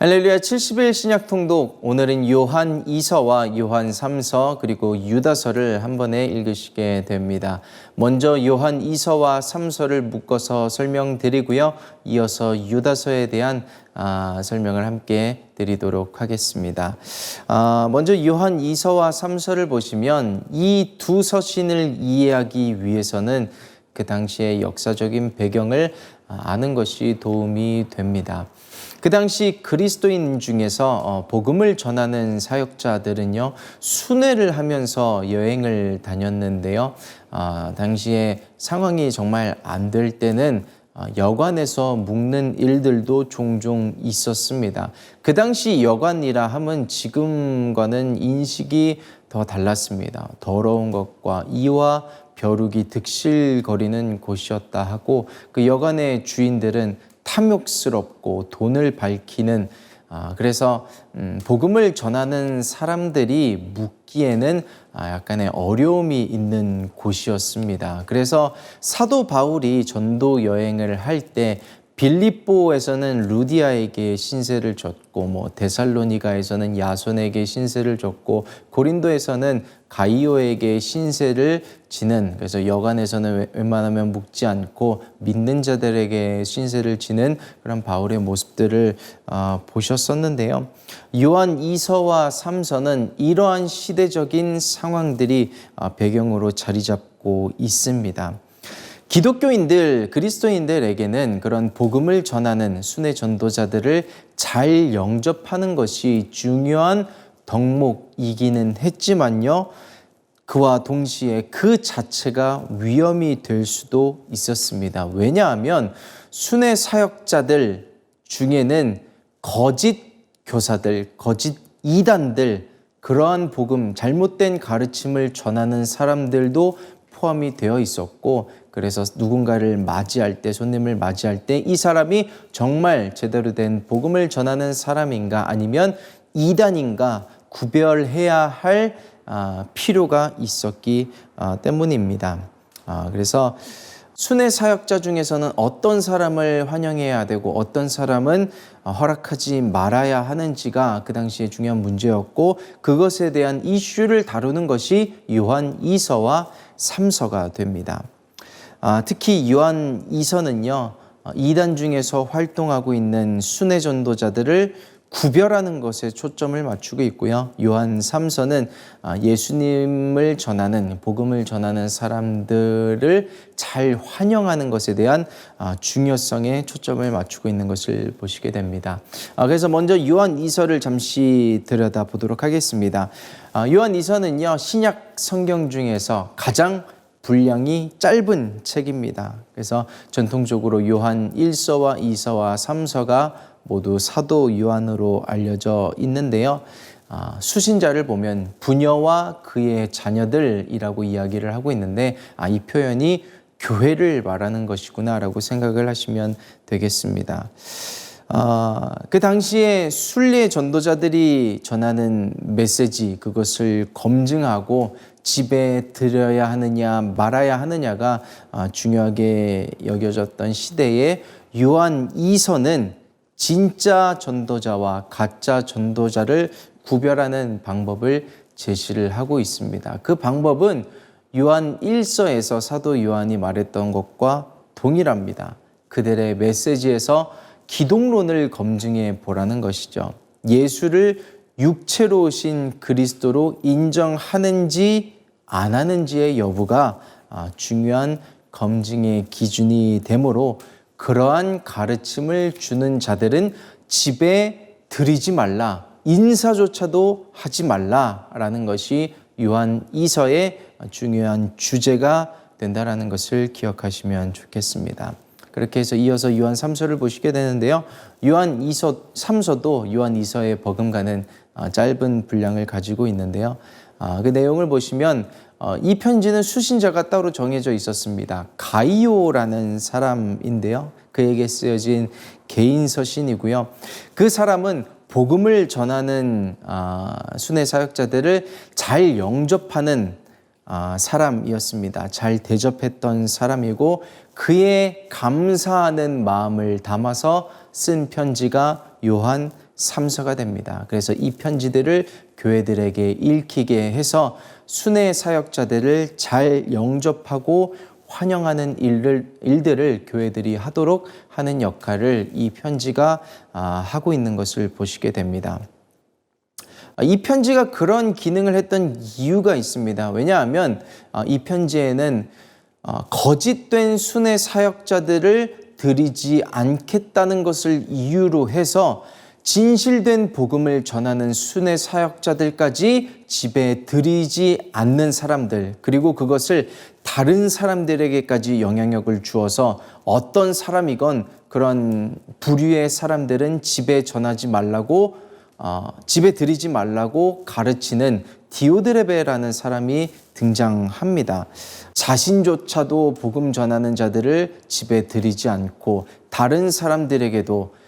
할렐루야. 70일 신약 통독, 오늘은 요한 2서와 요한 3서 그리고 유다서를 한 번에 읽으시게 됩니다. 먼저 요한 2서와 3서를 묶어서 설명드리고요. 이어서 유다서에 대한 설명을 함께 드리도록 하겠습니다. 먼저 요한 2서와 3서를 보시면 이 두 서신을 이해하기 위해서는 그 당시의 역사적인 배경을 아는 것이 도움이 됩니다. 그 당시 그리스도인 중에서 복음을 전하는 사역자들은요, 순회를 하면서 여행을 다녔는데요. 당시에 상황이 정말 안 될 때는 여관에서 묵는 일들도 종종 있었습니다. 그 당시 여관이라 함은 지금과는 인식이 더 달랐습니다. 더러운 것과 이와 벼룩이 득실거리는 곳이었다 하고, 그 여관의 주인들은 탐욕스럽고 돈을 밝히는, 그래서 복음을 전하는 사람들이 묵기에는 약간의 어려움이 있는 곳이었습니다. 그래서 사도 바울이 전도 여행을 할 때 빌립보에서는 루디아에게 신세를 졌고, 데살로니가에서는 야손에게 신세를 졌고, 고린도에서는 가이오에게 신세를 지는, 그래서 여관에서는 웬만하면 묵지 않고 믿는 자들에게 신세를 지는 그런 바울의 모습들을 보셨었는데요. 요한 2서와 3서는 이러한 시대적인 상황들이 배경으로 자리 잡고 있습니다. 기독교인들, 그리스도인들에게는 그런 복음을 전하는 순회 전도자들을 잘 영접하는 것이 중요한 덕목이기는 했지만요, 그와 동시에 그 자체가 위험이 될 수도 있었습니다. 왜냐하면 순회 사역자들 중에는 거짓 교사들, 거짓 이단들, 그러한 복음, 잘못된 가르침을 전하는 사람들도 포함이 되어 있었고, 그래서 누군가를 맞이할 때, 손님을 맞이할 때 이 사람이 정말 제대로 된 복음을 전하는 사람인가 아니면 이단인가 구별해야 할 필요가 있었기 때문입니다. 그래서 순회 사역자 중에서는 어떤 사람을 환영해야 되고 어떤 사람은 허락하지 말아야 하는지가 그 당시에 중요한 문제였고, 그것에 대한 이슈를 다루는 것이 요한 2서와 3서가 됩니다. 특히 요한 2서는요, 이단 중에서 활동하고 있는 순회 전도자들을 구별하는 것에 초점을 맞추고 있고요. 요한 3서는 예수님을 전하는, 복음을 전하는 사람들을 잘 환영하는 것에 대한 중요성에 초점을 맞추고 있는 것을 보시게 됩니다. 그래서 먼저 요한 2서를 잠시 들여다보도록 하겠습니다. 요한 2서는요, 신약 성경 중에서 가장 분량이 짧은 책입니다. 그래서 전통적으로 요한 1서와 2서와 3서가 모두 사도 요한으로 알려져 있는데요. 수신자를 보면 부녀와 그의 자녀들이라고 이야기를 하고 있는데, 이 표현이 교회를 말하는 것이구나 라고 생각을 하시면 되겠습니다. 그 당시에 순례 전도자들이 전하는 메시지, 그것을 검증하고 집에 들여야 하느냐 말아야 하느냐가 중요하게 여겨졌던 시대에 요한 2서는 진짜 전도자와 가짜 전도자를 구별하는 방법을 제시를 하고 있습니다. 그 방법은 요한 1서에서 사도 요한이 말했던 것과 동일합니다. 그들의 메시지에서 기독론을 검증해 보라는 것이죠. 예수를 육체로 오신 그리스도로 인정하는지 안 하는지의 여부가 중요한 검증의 기준이 되므로, 그러한 가르침을 주는 자들은 집에 들이지 말라, 인사조차도 하지 말라라는 것이 요한 2서의 중요한 주제가 된다라는 것을 기억하시면 좋겠습니다. 그렇게 해서 이어서 요한 3서를 보시게 되는데요. 요한 2서, 3서도 요한 2서에 버금가는 짧은 분량을 가지고 있는데요. 그 내용을 보시면 이 편지는 수신자가 따로 정해져 있었습니다. 가이오라는 사람인데요. 그에게 쓰여진 개인 서신이고요. 그 사람은 복음을 전하는 순회 사역자들을 잘 영접하는 사람이었습니다. 잘 대접했던 사람이고, 그의 감사하는 마음을 담아서 쓴 편지가 요한 3서가 됩니다. 그래서 이 편지들을 교회들에게 읽히게 해서 순회 사역자들을 잘 영접하고 환영하는 일들을 교회들이 하도록 하는 역할을 이 편지가 하고 있는 것을 보시게 됩니다. 이 편지가 그런 기능을 했던 이유가 있습니다. 왜냐하면 이 편지에는 거짓된 순회 사역자들을 드리지 않겠다는 것을 이유로 해서 진실된 복음을 전하는 순회 사역자들까지 집에 들이지 않는 사람들, 그리고 그것을 다른 사람들에게까지 영향력을 주어서 어떤 사람이건 그런 부류의 사람들은 집에 전하지 말라고 집에 들이지 말라고 가르치는 디오드레베라는 사람이 등장합니다. 자신조차도 복음 전하는 자들을 집에 들이지 않고 다른 사람들에게도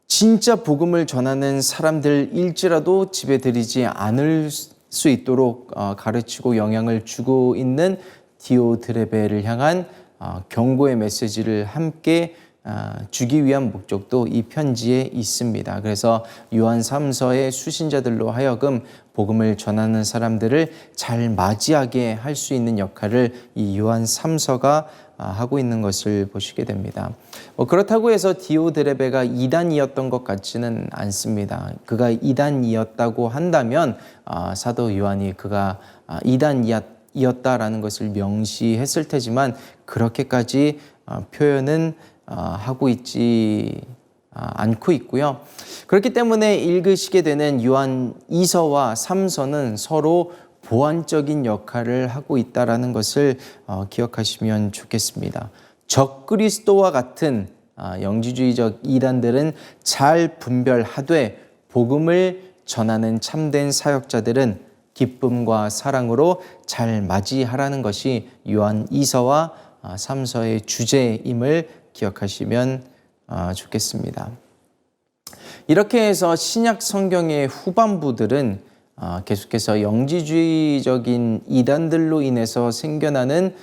진짜 복음을 전하는 사람들일지라도 집에 들이지 않을 수 있도록 가르치고 영향을 주고 있는 디오드레베를 향한 경고의 메시지를 함께 주기 위한 목적도 이 편지에 있습니다. 그래서 요한 3서의 수신자들로 하여금 복음을 전하는 사람들을 잘 맞이하게 할 수 있는 역할을 이 요한 3서가 하고 있는 것을 보시게 됩니다. 그렇다고 해서 디오드레베가 이단이었던 것 같지는 않습니다. 그가 이단이었다고 한다면 사도 요한이 그가 이단이었다라는 것을 명시했을 테지만 그렇게까지 표현은 하고 있지 않고 있고요. 그렇기 때문에 읽으시게 되는 요한 2서와 3서는 서로 보완적인 역할을 하고 있다는 것을 기억하시면 좋겠습니다. 적그리스도와 같은 영지주의적 이단들은 잘 분별하되 복음을 전하는 참된 사역자들은 기쁨과 사랑으로 잘 맞이하라는 것이 요한 2서와 3서의 주제임을 기억하시면 좋겠습니다. 이렇게 해서 신약 성경의 후반부들은 계속해서 영지주의적인 이단들로 인해서 생겨나는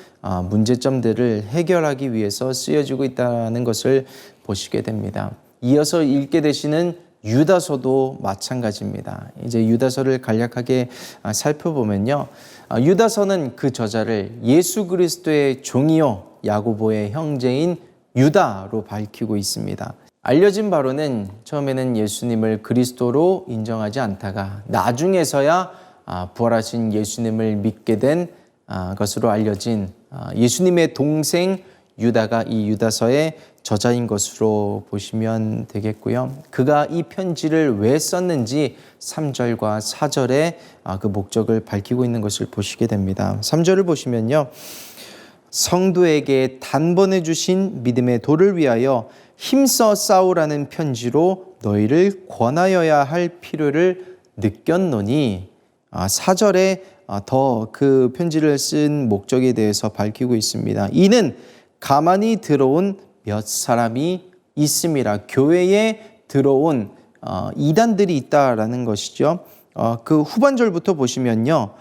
문제점들을 해결하기 위해서 쓰여지고 있다는 것을 보시게 됩니다. 이어서 읽게 되시는 유다서도 마찬가지입니다. 이제 유다서를 간략하게 살펴보면요. 유다서는 그 저자를 예수 그리스도의 종이요 야고보의 형제인 유다로 밝히고 있습니다. 알려진 바로는 처음에는 예수님을 그리스도로 인정하지 않다가 나중에서야 부활하신 예수님을 믿게 된 것으로 알려진 예수님의 동생 유다가 이 유다서의 저자인 것으로 보시면 되겠고요. 그가 이 편지를 왜 썼는지 3절과 4절에 그 목적을 밝히고 있는 것을 보시게 됩니다. 3절을 보시면요. 성도에게 단번에 주신 믿음의 도를 위하여 힘써 싸우라는 편지로 너희를 권하여야 할 필요를 느꼈노니 4절에 더 그 편지를 쓴 목적에 대해서 밝히고 있습니다. 이는 가만히 들어온 몇 사람이 있음이라. 교회에 들어온 이단들이 있다라는 것이죠. 그 후반절부터 보시면요.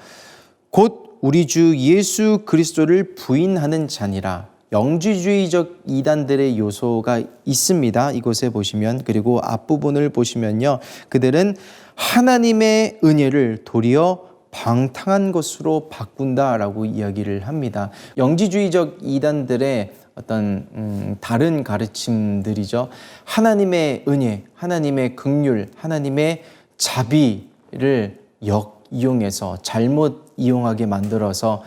곧 우리 주 예수 그리스도를 부인하는 자니라. 영지주의적 이단들의 요소가 있습니다. 이곳에 보시면. 그리고 앞부분을 보시면요. 그들은 하나님의 은혜를 도리어 방탕한 것으로 바꾼다라고 이야기를 합니다. 영지주의적 이단들의 어떤 다른 가르침들이죠. 하나님의 은혜, 하나님의 긍휼, 하나님의 자비를 역이용해서 잘못 이용하게 만들어서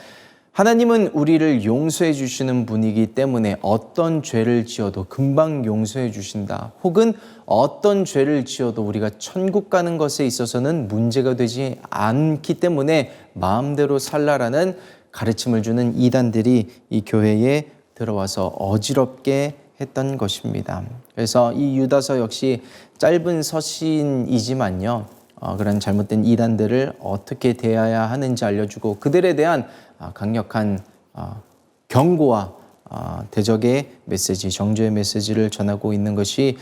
하나님은 우리를 용서해 주시는 분이기 때문에 어떤 죄를 지어도 금방 용서해 주신다. 혹은 어떤 죄를 지어도 우리가 천국 가는 것에 있어서는 문제가 되지 않기 때문에 마음대로 살라라는 가르침을 주는 이단들이 이 교회에 들어와서 어지럽게 했던 것입니다. 그래서 이 유다서 역시 짧은 서신이지만요. 그런 잘못된 이단들을 어떻게 대해야 하는지 알려주고 그들에 대한 강력한 경고와 대적의 메시지, 정죄의 메시지를 전하고 있는 것이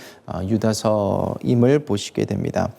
유다서임을 보시게 됩니다.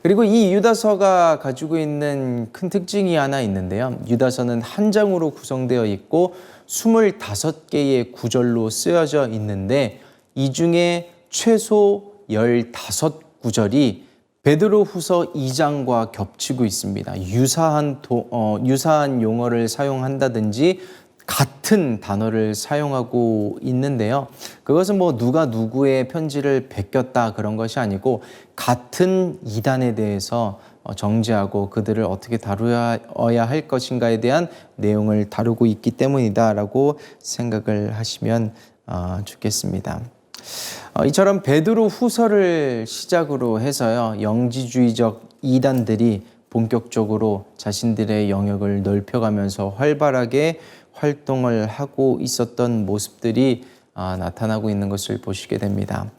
그리고 이 유다서가 가지고 있는 큰 특징이 하나 있는데요. 유다서는 한 장으로 구성되어 있고 25개의 구절로 쓰여져 있는데 이 중에 최소 15 구절이 베드로후서 2장과 겹치고 있습니다. 유사한 용어를 사용한다든지 같은 단어를 사용하고 있는데요. 그것은 누가 누구의 편지를 베꼈다 그런 것이 아니고 같은 이단에 대해서 정죄하고 그들을 어떻게 다루어야 할 것인가에 대한 내용을 다루고 있기 때문이다라고 생각을 하시면 좋겠습니다. 이처럼 베드로 후서를 시작으로 해서요, 영지주의적 이단들이 본격적으로 자신들의 영역을 넓혀가면서 활발하게 활동을 하고 있었던 모습들이 나타나고 있는 것을 보시게 됩니다.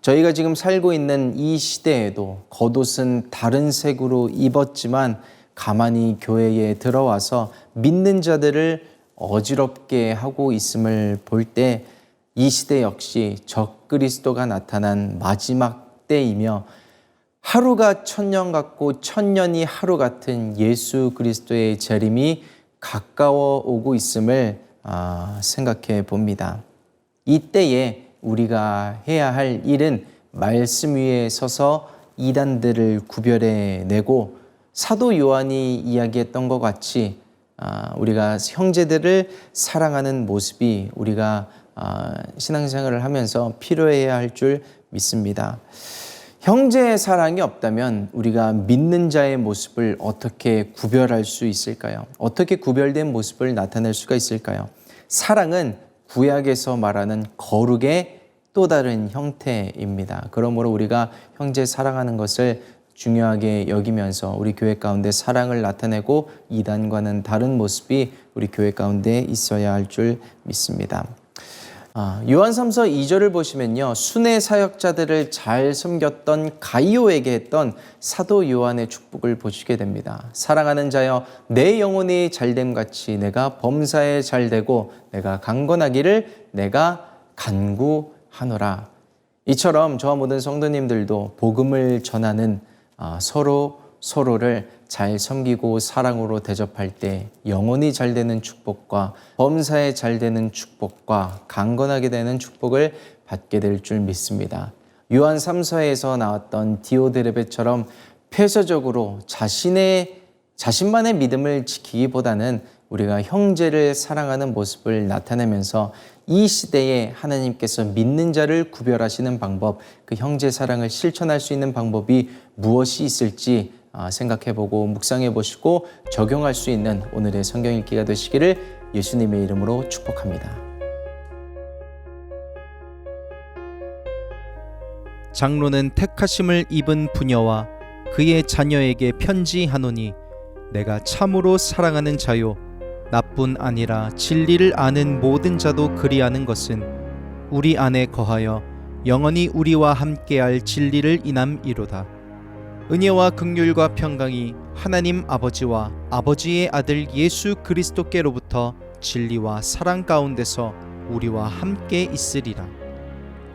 저희가 지금 살고 있는 이 시대에도 겉옷은 다른 색으로 입었지만 가만히 교회에 들어와서 믿는 자들을 어지럽게 하고 있음을 볼 때 이 시대 역시 적그리스도가 나타난 마지막 때이며 하루가 천년 같고 천년이 하루 같은 예수 그리스도의 재림이 가까워 오고 있음을 생각해 봅니다. 이때에 우리가 해야 할 일은 말씀 위에 서서 이단들을 구별해내고 사도 요한이 이야기했던 것 같이 우리가 형제들을 사랑하는 모습이 우리가 신앙생활을 하면서 필요해야 할 줄 믿습니다. 형제의 사랑이 없다면 우리가 믿는 자의 모습을 어떻게 구별할 수 있을까요? 어떻게 구별된 모습을 나타낼 수가 있을까요? 사랑은 구약에서 말하는 거룩의 또 다른 형태입니다. 그러므로 우리가 형제 사랑하는 것을 중요하게 여기면서 우리 교회 가운데 사랑을 나타내고 이단과는 다른 모습이 우리 교회 가운데 있어야 할 줄 믿습니다. 요한 3서 2절을 보시면요, 순회 사역자들을 잘 섬겼던 가이오에게 했던 사도 요한의 축복을 보시게 됩니다. 사랑하는 자여, 내 영혼이 잘됨 같이 내가 범사에 잘되고 내가 강건하기를 내가 간구하노라. 이처럼 저와 모든 성도님들도 복음을 전하는 서로를 잘 섬기고 사랑으로 대접할 때 영혼이 잘 되는 축복과 범사에 잘 되는 축복과 강건하게 되는 축복을 받게 될 줄 믿습니다. 요한 3서에서 나왔던 디오드레베처럼 폐쇄적으로 자신만의 믿음을 지키기보다는 우리가 형제를 사랑하는 모습을 나타내면서 이 시대에 하나님께서 믿는 자를 구별하시는 방법, 그 형제 사랑을 실천할 수 있는 방법이 무엇이 있을지 생각해보고 묵상해보시고 적용할 수 있는 오늘의 성경 읽기가 되시기를 예수님의 이름으로 축복합니다. 장로는 택하심을 입은 부녀와 그의 자녀에게 편지하노니 내가 참으로 사랑하는 자요 나뿐 아니라 진리를 아는 모든 자도 그리하는 것은 우리 안에 거하여 영원히 우리와 함께할 진리를 인함이로다. 은혜와 긍휼과 평강이 하나님 아버지와 아버지의 아들 예수 그리스도께로부터 진리와 사랑 가운데서 우리와 함께 있으리라.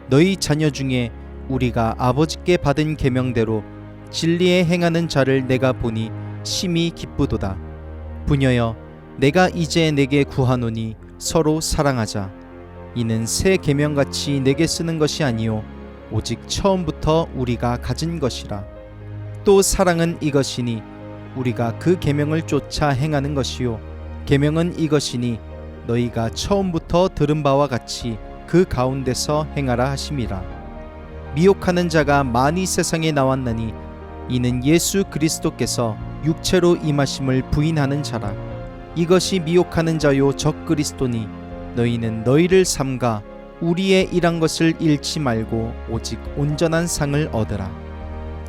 너희 자녀 중에 우리가 아버지께 받은 계명대로 진리에 행하는 자를 내가 보니 심히 기쁘도다. 부녀여, 내가 이제 내게 구하노니 서로 사랑하자. 이는 새 계명같이 내게 쓰는 것이 아니요 오직 처음부터 우리가 가진 것이라. 또 사랑은 이것이니 우리가 그 계명을 쫓아 행하는 것이요 계명은 이것이니 너희가 처음부터 들은 바와 같이 그 가운데서 행하라 하심이라. 미혹하는 자가 많이 세상에 나왔나니 이는 예수 그리스도께서 육체로 임하심을 부인하는 자라. 이것이 미혹하는 자요 적그리스도니 너희는 너희를 삼가 우리의 일한 것을 잃지 말고 오직 온전한 상을 얻으라.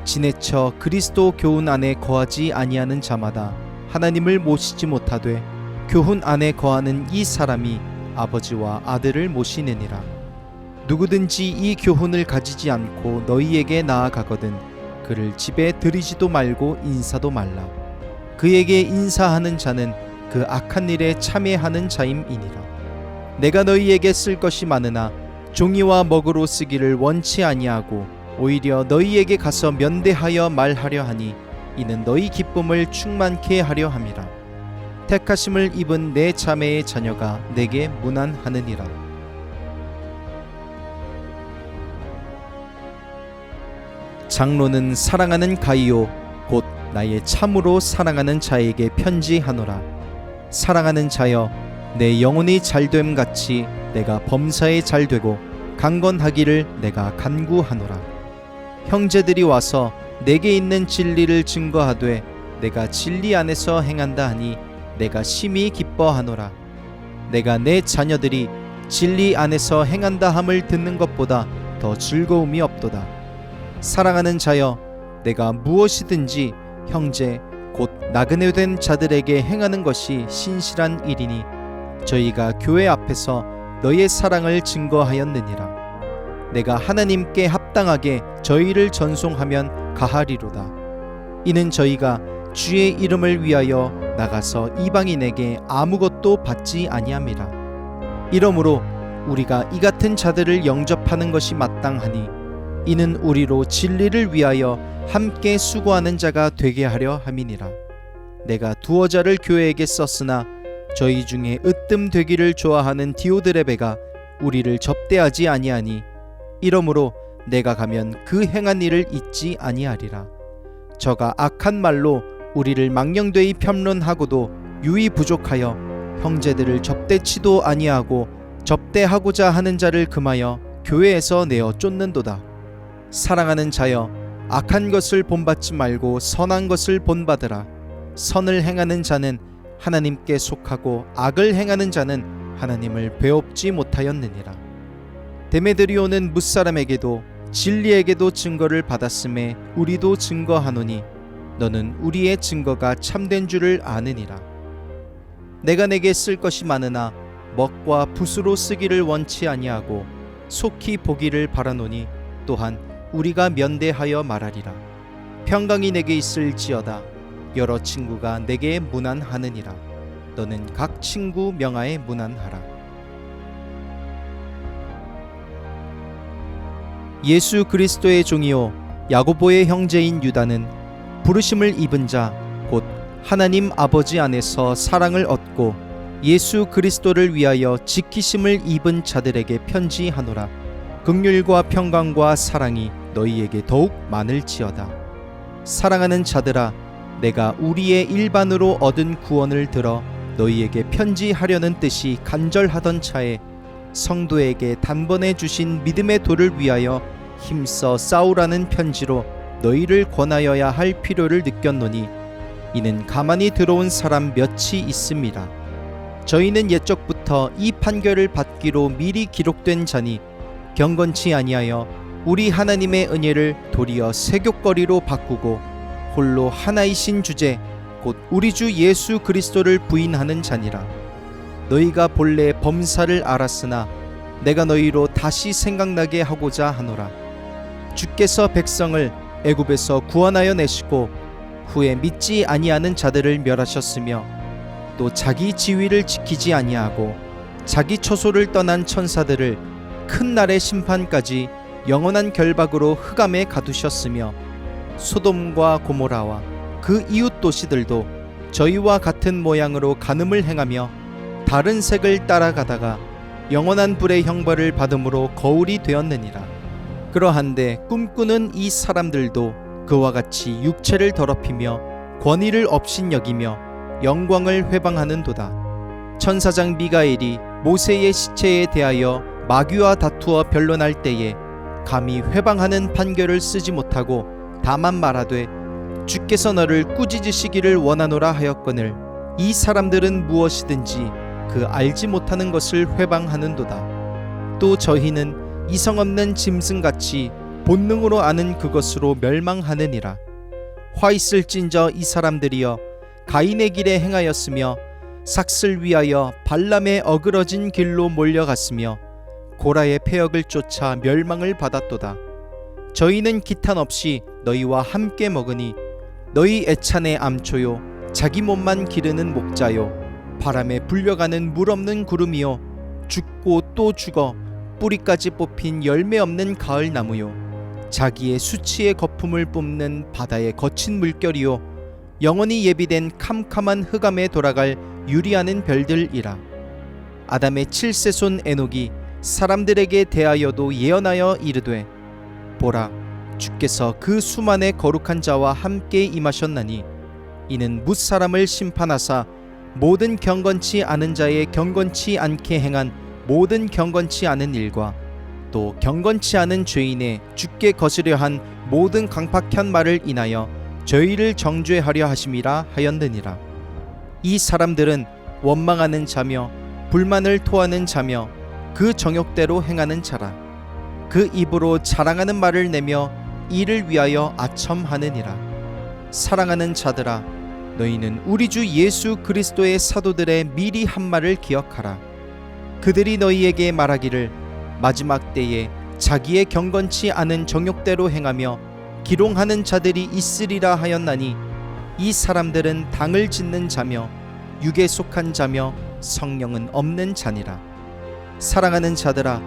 지내쳐 그리스도 교훈 안에 거하지 아니하는 자마다 하나님을 모시지 못하되 교훈 안에 거하는 이 사람이 아버지와 아들을 모시느니라. 누구든지 이 교훈을 가지지 않고 너희에게 나아가거든 그를 집에 들이지도 말고 인사도 말라. 그에게 인사하는 자는 그 악한 일에 참여하는 자임이니라. 내가 너희에게 쓸 것이 많으나 종이와 먹으로 쓰기를 원치 아니하고 오히려 너희에게 가서 면대하여 말하려 하니 이는 너희 기쁨을 충만케 하려 함이라. 택하심을 입은 내 자매의 자녀가 내게 문안하느니라. 장로는 사랑하는 가이오 곧 나의 참으로 사랑하는 자에게 편지하노라. 사랑하는 자여, 내 영혼이 잘됨 같이 내가 범사에 잘되고 강건하기를 내가 간구하노라. 형제들이 와서 내게 있는 진리를 증거하되 내가 진리 안에서 행한다 하니 내가 심히 기뻐하노라. 내가 내 자녀들이 진리 안에서 행한다 함을 듣는 것보다 더 즐거움이 없도다. 사랑하는 자여, 내가 무엇이든지 형제 곧 나그네 된 자들에게 행하는 것이 신실한 일이니 저희가 교회 앞에서 너의 사랑을 증거하였느니라. 내가 하나님께 합당하게 저희를 전송하면 가하리로다. 이는 저희가 주의 이름을 위하여 나가서 이방인에게 아무것도 받지 아니함이라. 이러므로 우리가 이 같은 자들을 영접하는 것이 마땅하니 이는 우리로 진리를 위하여 함께 수고하는 자가 되게 하려 함이니라. 내가 두어 자를 교회에게 썼으나 저희 중에 으뜸 되기를 좋아하는 디오드레베가 우리를 접대하지 아니하니 이러므로 내가 가면 그 행한 일을 잊지 아니하리라. 저가 악한 말로 우리를 망령되이 편론하고도 유이 부족하여 형제들을 접대치도 아니하고 접대하고자 하는 자를 금하여 교회에서 내어 쫓는도다. 사랑하는 자여, 악한 것을 본받지 말고 선한 것을 본받으라. 선을 행하는 자는 하나님께 속하고 악을 행하는 자는 하나님을 배웁지 못하였느니라. 데메드리오는 무사람에게도 진리에게도 증거를 받았음에 우리도 증거하노니 너는 우리의 증거가 참된 줄을 아느니라. 내가 내게 쓸 것이 많으나 먹과 붓으로 쓰기를 원치 아니하고 속히 보기를 바라노니 또한 우리가 면대하여 말하리라. 평강이 내게 있을지어다. 여러 친구가 내게 문안하느니라. 너는 각 친구 명하에 문안하라. 예수 그리스도의 종이요 야고보의 형제인 유다는 부르심을 입은 자 곧 하나님 아버지 안에서 사랑을 얻고 예수 그리스도를 위하여 지키심을 입은 자들에게 편지하노라. 긍휼과 평강과 사랑이 너희에게 더욱 많을지어다. 사랑하는 자들아, 내가 우리의 일반으로 얻은 구원을 들어 너희에게 편지하려는 뜻이 간절하던 차에 성도에게 단번에 주신 믿음의 도를 위하여 힘써 싸우라는 편지로 너희를 권하여야 할 필요를 느꼈노니 이는 가만히 들어온 사람 몇이 있습니다. 저희는 옛적부터 이 판결을 받기로 미리 기록된 자니 경건치 아니하여 우리 하나님의 은혜를 도리어 세귑거리로 바꾸고 홀로 하나이신 주제 곧 우리 주 예수 그리스도를 부인하는 자니라. 너희가 본래 범사를 알았으나 내가 너희로 다시 생각나게 하고자 하노라. 주께서 백성을 애굽에서 구원하여 내시고 후에 믿지 아니하는 자들을 멸하셨으며 또 자기 지위를 지키지 아니하고 자기 처소를 떠난 천사들을 큰 날의 심판까지 영원한 결박으로 흑암에 가두셨으며 소돔과 고모라와 그 이웃 도시들도 저희와 같은 모양으로 간음을 행하며 다른 색을 따라가다가 영원한 불의 형벌을 받음으로 거울이 되었느니라. 그러한데 꿈꾸는 이 사람들도 그와 같이 육체를 더럽히며 권위를 업신여기며 영광을 회방하는도다. 천사장 미가엘이 모세의 시체에 대하여 마귀와 다투어 변론할 때에 감히 회방하는 판결을 쓰지 못하고 다만 말하되 주께서 너를 꾸짖으시기를 원하노라 하였거늘 이 사람들은 무엇이든지 그 알지 못하는 것을 회방하는도다. 또 저희는 이성 없는 짐승같이 본능으로 아는 그것으로 멸망하느니라. 화 있을진저 이 사람들이여 가인의 길에 행하였으며 삭슬 위하여 발람의 어그러진 길로 몰려갔으며 고라의 패역을 쫓아 멸망을 받았도다. 저희는 기탄 없이 너희와 함께 먹으니 너희 애찬의 암초요 자기 몸만 기르는 목자요 바람에 불려가는 물 없는 구름이요 죽고 또 죽어 뿌리까지 뽑힌 열매 없는 가을 나무요 자기의 수치의 거품을 뿜는 바다의 거친 물결이요 영원히 예비된 캄캄한 흑암에 돌아갈 유리하는 별들이라. 아담의 7세손 에녹이 사람들에게 대하여도 예언하여 이르되 보라 주께서 그 수만의 거룩한 자와 함께 임하셨나니 이는 뭇사람을 심판하사 모든 경건치 않은 자의 경건치 않게 행한 모든 경건치 않은 일과 또 경건치 않은 죄인의 주께 거스려 한 모든 강팍한 말을 인하여 저희를 정죄하려 하심이라 하였느니라. 이 사람들은 원망하는 자며 불만을 토하는 자며 그 정욕대로 행하는 자라. 그 입으로 자랑하는 말을 내며 이를 위하여 아첨하느니라. 사랑하는 자들아, 너희는 우리 주 예수 그리스도의 사도들의 미리 한 말을 기억하라. 그들이 너희에게 말하기를 마지막 때에 자기의 경건치 않은 정욕대로 행하며 기롱하는 자들이 있으리라 하였나니 이 사람들은 당을 짓는 자며 육에 속한 자며 성령은 없는 자니라. 사랑하는 자들아,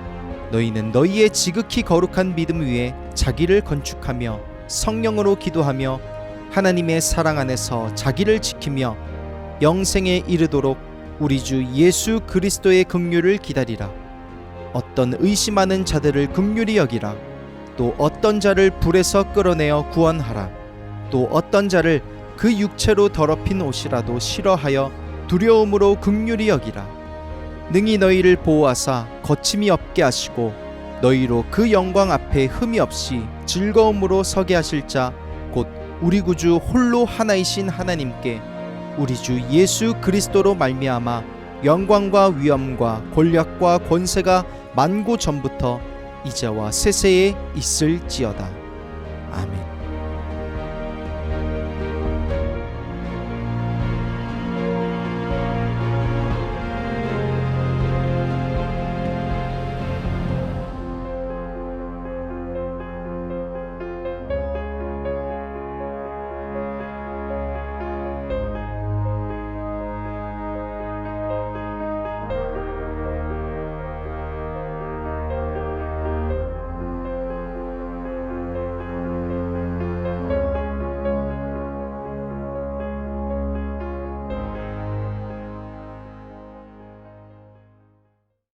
너희는 너희의 지극히 거룩한 믿음 위에 자기를 건축하며 성령으로 기도하며 하나님의 사랑 안에서 자기를 지키며 영생에 이르도록 우리 주 예수 그리스도의 긍휼을 기다리라. 어떤 의심하는 자들을 긍휼히 여기라. 또 어떤 자를 불에서 끌어내어 구원하라. 또 어떤 자를 그 육체로 더럽힌 옷이라도 싫어하여 두려움으로 긍휼히 여기라. 능히 너희를 보호하사 거침이 없게 하시고 너희로 그 영광 앞에 흠이 없이 즐거움으로 서게 하실 자 곧 우리 구주 홀로 하나이신 하나님께 우리 주 예수 그리스도로 말미암아 영광과 위엄과 권력과 권세가 만고 전부터 이제와 세세에 있을지어다. 아멘.